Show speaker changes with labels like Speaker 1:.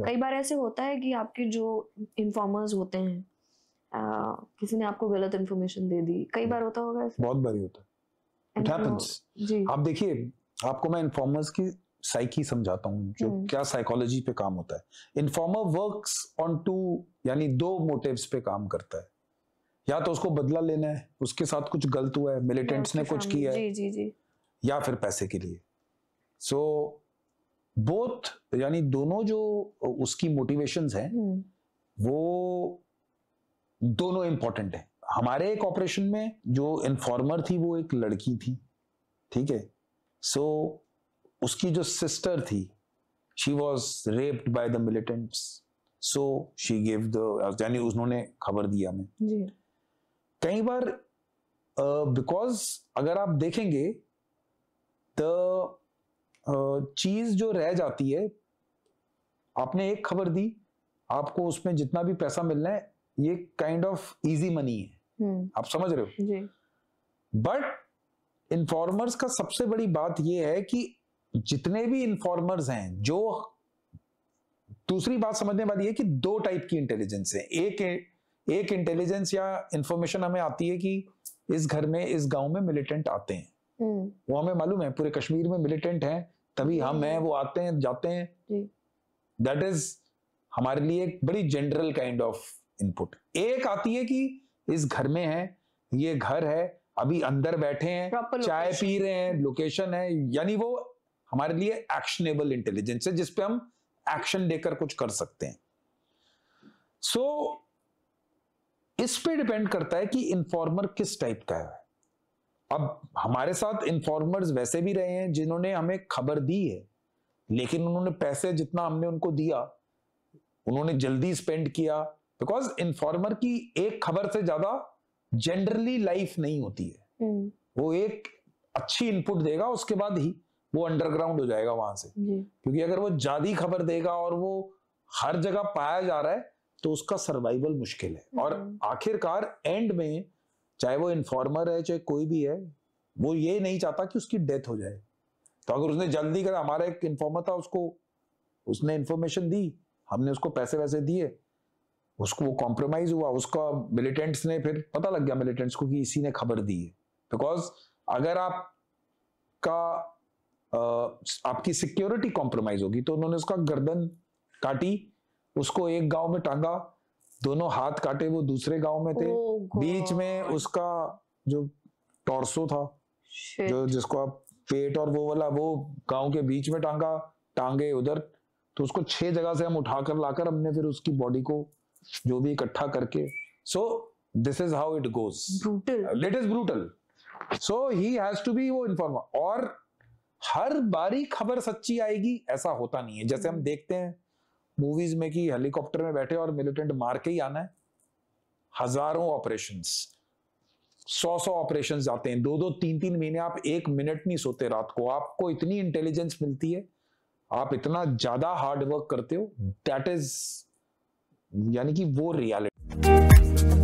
Speaker 1: कई बार ऐसे होता है कि आपके जो इन्फॉर्मर्स होते हैं, किसी ने आपको गलत इन्फॉर्मेशन दे दी, कई बार होता होगा ऐसे?
Speaker 2: बहुत बार होता है, इट हैपेंस
Speaker 1: जी।
Speaker 2: आप देखिए, आपको मैं इन्फॉर्मर्स की साइकी समझाता हूँ, जो क्या साइकोलॉजी पे काम होता है। इन्फॉर्मर वर्क्स ऑन टू, यानी दो मोटिव्स पे काम करता है। या तो उसको बदला लेना है, उसके साथ कुछ गलत हुआ है, मिलिटेंट्स ने कुछ किया है,
Speaker 1: जी, जी।
Speaker 2: या फिर पैसे के लिए। सो बोथ, यानी दोनों जो उसकी मोटिवेशंस हैं वो दोनों इंपॉर्टेंट है। हमारे एक ऑपरेशन में जो इन्फॉर्मर थी वो एक लड़की थी, ठीक है। सो उसकी जो सिस्टर थी, she was raped by the militants, so she give the, यानी उन्होंने खबर दिया हमें जी। कई बार बिकॉज अगर आप देखेंगे द चीज जो रह जाती है, आपने एक खबर दी, आपको उसमें जितना भी पैसा मिलना है, ये काइंड ऑफ इजी मनी है, आप समझ रहे हो जी। बट इन्फॉर्मर्स का सबसे बड़ी बात यह है कि जितने भी इन्फॉर्मर्स हैं, जो दूसरी बात समझने वाली है कि दो टाइप की इंटेलिजेंस है। एक इंटेलिजेंस या इंफॉर्मेशन हमें आती है कि इस घर में, इस गांव में मिलिटेंट आते हैं, वो हमें मालूम है पूरे कश्मीर में मिलिटेंट हैं, तभी हम हैं, वो आते हैं जाते हैं, दैट इज हमारे लिए एक बड़ी जनरल काइंड ऑफ इनपुट। एक आती है कि इस घर में है, ये घर है, अभी अंदर बैठे हैं, चाय पी रहे हैं, लोकेशन है, यानी वो हमारे लिए एक्शनेबल इंटेलिजेंस है, जिसपे हम एक्शन लेकर कुछ कर सकते हैं। सो इस पे डिपेंड करता है कि इन्फॉर्मर किस टाइप का है। अब हमारे साथ इन्फॉर्मर्स वैसे भी रहे हैं जिन्होंने हमें खबर दी है, लेकिन उन्होंने पैसे जितना हमने उनको दिया, उन्होंने जल्दी स्पेंड किया, बिकॉज इन्फॉर्मर की एक खबर से ज्यादा जनरली लाइफ नहीं होती है। वो एक अच्छी इनपुट देगा, उसके बाद ही वो अंडरग्राउंड हो जाएगा वहां से, क्योंकि अगर वो ज्यादा खबर देगा और वो हर जगह पाया जा रहा है तो उसका सर्वाइवल मुश्किल है। और आखिरकार एंड में, चाहे वो इन्फॉर्मर है चाहे कोई भी है, वो ये नहीं चाहता कि उसकी डेथ हो जाए। तो अगर उसने जल्दी करा, हमारा एक इन्फॉर्मर था, उसने इन्फॉर्मेशन दी, हमने उसको पैसे वैसे दिए, उसको वो कॉम्प्रोमाइज हुआ, उसका मिलिटेंट्स ने, फिर पता लग गया मिलिटेंट्स को कि इसी ने खबर दी है। बिकॉज अगर आपकी सिक्योरिटी कॉम्प्रोमाइज होगी तो उन्होंने उसका गर्दन काटी, उसको एक गांव में टांगा, दोनों हाथ काटे, वो दूसरे गांव में थे, बीच में उसका जो टॉर्सो था, जो जिसको आप पेट और वो वाला, वो गांव के बीच में टांगा, टांगे उधर, तो उसको 6 जगह से हम उठाकर लाकर हमने फिर उसकी बॉडी को जो भी इकट्ठा करके, so this is how it goes, it is brutal. So he has to be वो इन्फॉर्मर। और हर बारी खबर सच्ची आएगी ऐसा होता नहीं है। जैसे हम देखते हैं मूवीज में कि हेलीकॉप्टर में बैठे और मिलिटेंट मार के ही आना है। हजारों ऑपरेशंस, 100 ऑपरेशंस जाते हैं, 2-2, 3-3 महीने आप 1 मिनट नहीं सोते रात को, आपको इतनी इंटेलिजेंस मिलती है, आप इतना ज्यादा हार्ड वर्क करते हो, दैट इज, यानी कि वो रियलिटी।